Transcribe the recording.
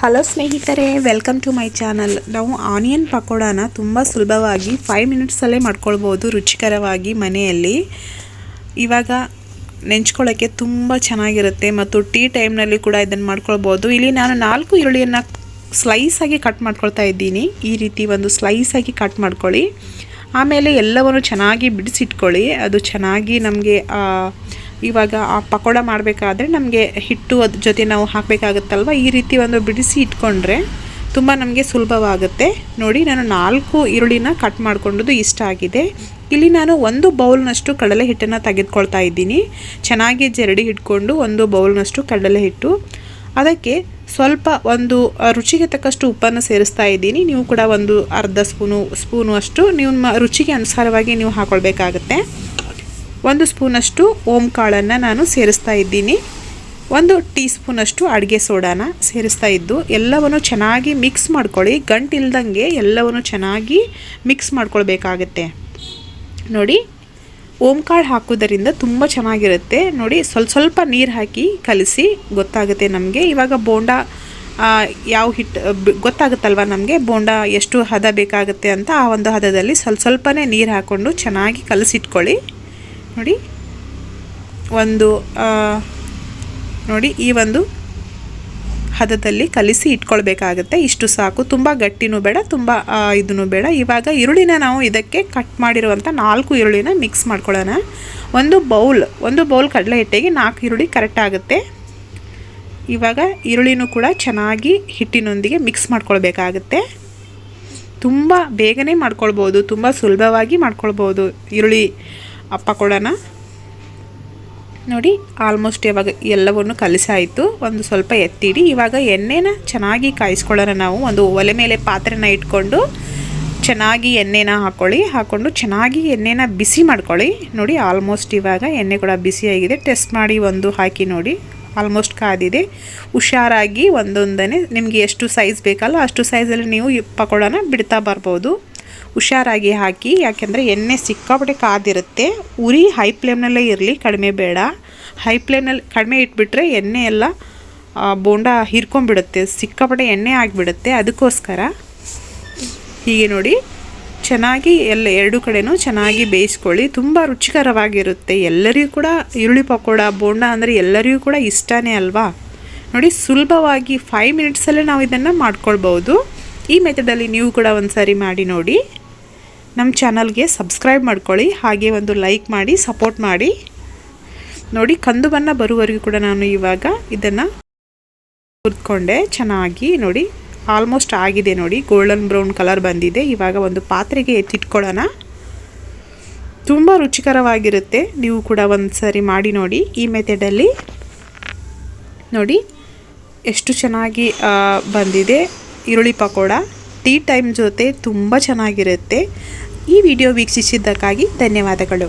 Hello ಸ್ನೇಹಿತರೆ, welcome to my channel. ನಾವು onion ಪಕೋಡಾನ ತುಂಬ ಸುಲಭವಾಗಿ 5 ಮಿನಿಟ್ಸಲ್ಲೇ ಮಾಡ್ಕೊಳ್ಬೋದು ರುಚಿಕರವಾಗಿ ಮನೆಯಲ್ಲಿ. ಇವಾಗ ನೆಂಚ್ಕೊಳ್ಳೋಕ್ಕೆ ತುಂಬ ಚೆನ್ನಾಗಿರುತ್ತೆ ಮತ್ತು ಟೀ ಟೈಮ್ನಲ್ಲಿ ಕೂಡ ಇದನ್ನು ಮಾಡ್ಕೊಳ್ಬೋದು. ಇಲ್ಲಿ ನಾನು 4 ಈರುಳ್ಳಿಯನ್ನು ಸ್ಲೈಸಾಗಿ ಕಟ್ ಮಾಡ್ಕೊಳ್ತಾ ಇದ್ದೀನಿ. ಈ ರೀತಿ ಒಂದು ಸ್ಲೈಸಾಗಿ ಕಟ್ ಮಾಡ್ಕೊಳ್ಳಿ. ಆಮೇಲೆ ಎಲ್ಲವನ್ನು ಚೆನ್ನಾಗಿ ಬಿಡಿಸಿಟ್ಕೊಳ್ಳಿ. ಅದು ಚೆನ್ನಾಗಿ ನಮಗೆ ಇವಾಗ ಆ ಪಕೋಡ ಮಾಡಬೇಕಾದ್ರೆ ನಮಗೆ ಹಿಟ್ಟು ಅದ್ರ ಜೊತೆ ನಾವು ಹಾಕಬೇಕಾಗುತ್ತಲ್ವ, ಈ ರೀತಿ ಒಂದು ಬಿಡಿಸಿ ಇಟ್ಕೊಂಡ್ರೆ ತುಂಬ ನಮಗೆ ಸುಲಭವಾಗುತ್ತೆ. ನೋಡಿ, ನಾನು 4 ಈರುಳ್ಳಿನ ಕಟ್ ಮಾಡ್ಕೊಂಡದ್ದು ಇಷ್ಟ ಆಗಿದೆ. ಇಲ್ಲಿ ನಾನು 1 ಬೌಲ್ನಷ್ಟು ಕಡಲೆ ಹಿಟ್ಟನ್ನು ತೆಗೆದುಕೊಳ್ತಾ ಇದ್ದೀನಿ. ಚೆನ್ನಾಗಿ ಜರಡಿ ಇಟ್ಕೊಂಡು 1 ಬೌಲ್ನಷ್ಟು ಕಡಲೆ ಹಿಟ್ಟು, ಅದಕ್ಕೆ ಸ್ವಲ್ಪ ಒಂದು ರುಚಿಗೆ ತಕ್ಕಷ್ಟು ಉಪ್ಪನ್ನು ಸೇರಿಸ್ತಾ ಇದ್ದೀನಿ. ನೀವು ಕೂಡ ಒಂದು ಅರ್ಧ ಸ್ಪೂನು ಅಷ್ಟು ನಿಮ್ಮ ರುಚಿಗೆ ಅನುಸಾರವಾಗಿ ನೀವು ಹಾಕ್ಕೊಳ್ಬೇಕಾಗತ್ತೆ. 1 ಸ್ಪೂನಷ್ಟು ಓಮ್ ಕಾಳನ್ನು ನಾನು ಸೇರಿಸ್ತಾ ಇದ್ದೀನಿ. 1 ಟೀ ಸ್ಪೂನಷ್ಟು ಅಡುಗೆ ಸೋಡಾನ ಸೇರಿಸ್ತಾ ಇದ್ದು ಎಲ್ಲವನ್ನು ಚೆನ್ನಾಗಿ ಮಿಕ್ಸ್ ಮಾಡ್ಕೊಳ್ಳಿ. ಗಂಟಿಲ್ದಂಗೆ ಎಲ್ಲವನ್ನು ಚೆನ್ನಾಗಿ ಮಿಕ್ಸ್ ಮಾಡ್ಕೊಳ್ಬೇಕಾಗತ್ತೆ. ನೋಡಿ, ಓಮ್ ಕಾಳು ಹಾಕೋದರಿಂದ ತುಂಬ ಚೆನ್ನಾಗಿರುತ್ತೆ. ನೋಡಿ, ಸ್ವಲ್ಪ ನೀರು ಹಾಕಿ ಕಲಿಸಿ ಗೊತ್ತಾಗುತ್ತೆ ನಮಗೆ. ಇವಾಗ ಬೋಂಡ ಯಾವ ಹಿಟ್ಟು ಗೊತ್ತಾಗುತ್ತಲ್ವ ನಮಗೆ, ಬೋಂಡ ಎಷ್ಟು ಹದ ಬೇಕಾಗುತ್ತೆ ಅಂತ. ಆ ಒಂದು ಹದದಲ್ಲಿ ಸ್ವಲ್ಪನೇ ನೀರು ಹಾಕ್ಕೊಂಡು ಚೆನ್ನಾಗಿ ಕಲಸಿಟ್ಕೊಳ್ಳಿ. ನೋಡಿ ಈ ಒಂದು ಹದದಲ್ಲಿ ಕಲಿಸಿ ಇಟ್ಕೊಳ್ಬೇಕಾಗುತ್ತೆ. ಇಷ್ಟು ಸಾಕು, ತುಂಬ ಗಟ್ಟಿನೂ ಬೇಡ, ತುಂಬ ಇದೂ ಬೇಡ. ಇವಾಗ ಈರುಳ್ಳಿನ ನಾವು ಇದಕ್ಕೆ ಕಟ್ ಮಾಡಿರುವಂಥ 4 ಈರುಳ್ಳಿನ ಮಿಕ್ಸ್ ಮಾಡ್ಕೊಳ್ಳೋಣ. ಒಂದು ಬೌಲ್ ಕಡಲೆ ಹಿಟ್ಟಿಗೆ 4 ಈರುಳ್ಳಿ ಕರೆಕ್ಟ್ ಆಗುತ್ತೆ. ಇವಾಗ ಈರುಳ್ಳಿನೂ ಕೂಡ ಚೆನ್ನಾಗಿ ಹಿಟ್ಟಿನೊಂದಿಗೆ ಮಿಕ್ಸ್ ಮಾಡ್ಕೊಳ್ಬೇಕಾಗುತ್ತೆ. ತುಂಬ ಬೇಗನೆ ಮಾಡ್ಕೊಳ್ಬೋದು, ತುಂಬ ಸುಲಭವಾಗಿ ಮಾಡ್ಕೊಳ್ಬೋದು ಈರುಳ್ಳಿ ಪಕೋಡಾನ. ನೋಡಿ, ಆಲ್ಮೋಸ್ಟ್ ಇವಾಗ ಎಲ್ಲವನ್ನು ಕಲಿಸಾಯಿತು. ಒಂದು ಸ್ವಲ್ಪ ಎತ್ತಿಡಿ. ಇವಾಗ ಎಣ್ಣೆನ ಚೆನ್ನಾಗಿ ಕಾಯಿಸ್ಕೊಳ್ಳೋಣ. ನಾವು ಒಂದು ಒಲೆ ಮೇಲೆ ಪಾತ್ರೆನ ಇಟ್ಕೊಂಡು ಚೆನ್ನಾಗಿ ಎಣ್ಣೆನ ಹಾಕ್ಕೊಂಡು ಚೆನ್ನಾಗಿ ಎಣ್ಣೆನ ಬಿಸಿ ಮಾಡ್ಕೊಳ್ಳಿ. ನೋಡಿ, ಆಲ್ಮೋಸ್ಟ್ ಇವಾಗ ಎಣ್ಣೆ ಕೂಡ ಬಿಸಿಯಾಗಿದೆ. ಟೆಸ್ಟ್ ಮಾಡಿ ಒಂದು ಹಾಕಿ ನೋಡಿ, ಆಲ್ಮೋಸ್ಟ್ ಕಾದಿದೆ. ಹುಷಾರಾಗಿ ಒಂದೊಂದನೇ ನಿಮಗೆ ಎಷ್ಟು ಸೈಜ್ ಬೇಕಲ್ಲ ಅಷ್ಟು ಸೈಜಲ್ಲಿ ನೀವು ಈ ಪಕೋಡಾನ ಬಿಡ್ತಾ ಬರ್ಬೋದು. ಹುಷಾರಾಗಿ ಹಾಕಿ, ಯಾಕೆಂದರೆ ಎಣ್ಣೆ ಸಿಕ್ಕಾಪಟ್ಟೆ ಕಾದಿರುತ್ತೆ. ಉರಿ ಹೈ ಫ್ಲೇಮ್ನಲ್ಲೇ ಇರಲಿ, ಕಡಿಮೆ ಬೇಡ. ಹೈ ಫ್ಲೇಮ್ನಲ್ಲಿ ಕಡಿಮೆ ಇಟ್ಬಿಟ್ರೆ ಎಣ್ಣೆ ಎಲ್ಲ ಬೋಂಡ ಹೀರ್ಕೊಂಡ್ಬಿಡುತ್ತೆ, ಸಿಕ್ಕಾಪಟ್ಟೆ ಎಣ್ಣೆ ಆಗಿಬಿಡುತ್ತೆ. ಅದಕ್ಕೋಸ್ಕರ ಹೀಗೆ ನೋಡಿ ಚೆನ್ನಾಗಿ ಎರಡು ಕಡೆನೂ ಚೆನ್ನಾಗಿ ಬೇಯಿಸ್ಕೊಳ್ಳಿ. ತುಂಬ ರುಚಿಕರವಾಗಿರುತ್ತೆ. ಎಲ್ಲರಿಗೂ ಕೂಡ ಈರುಳ್ಳಿ ಪಕೋಡ ಬೋಂಡ ಅಂದರೆ ಎಲ್ಲರಿಗೂ ಕೂಡ ಇಷ್ಟನೇ ಅಲ್ವಾ. ನೋಡಿ, ಸುಲಭವಾಗಿ 5 ಮಿನಿಟ್ಸಲ್ಲೇ ನಾವು ಇದನ್ನು ಮಾಡ್ಕೊಳ್ಬೋದು. ಈ ಮೆಥಡಲ್ಲಿ ನೀವು ಕೂಡ ಒಂದು ಸಾರಿ ಮಾಡಿ ನೋಡಿ. ನಮ್ಮ ಚಾನಲ್ಗೆ ಸಬ್ಸ್ಕ್ರೈಬ್ ಮಾಡ್ಕೊಳ್ಳಿ, ಹಾಗೆ ಒಂದು ಲೈಕ್ ಮಾಡಿ ಸಪೋರ್ಟ್ ಮಾಡಿ. ನೋಡಿ, ಕಂದು ಬಣ್ಣ ಬರುವವರೆಗೂ ಕೂಡ ನಾನು ಇವಾಗ ಇದನ್ನು ಹುರ್ಕೊಂಡೆ ಚೆನ್ನಾಗಿ. ನೋಡಿ, ಆಲ್ಮೋಸ್ಟ್ ಆಗಿದೆ. ನೋಡಿ, ಗೋಲ್ಡನ್ ಬ್ರೌನ್ ಕಲರ್ ಬಂದಿದೆ. ಇವಾಗ ಒಂದು ಪಾತ್ರೆಗೆ ಎತ್ತಿಟ್ಕೊಳ್ಳೋಣ. ತುಂಬ ರುಚಿಕರವಾಗಿರುತ್ತೆ. ನೀವು ಕೂಡ ಒಂದು ಸಾರಿ ಮಾಡಿ ನೋಡಿ ಈ ಮೆಥಡಲ್ಲಿ. ನೋಡಿ ಎಷ್ಟು ಚೆನ್ನಾಗಿ ಬಂದಿದೆ ಈರುಳ್ಳಿ ಪಕೋಡ. ಟೀ ಟೈಮ್ ಜೊತೆ ತುಂಬ ಚೆನ್ನಾಗಿರುತ್ತೆ. ಈ ವಿಡಿಯೋ ವೀಕ್ಷಿಸಿದ್ದಕ್ಕಾಗಿ ಧನ್ಯವಾದಗಳು.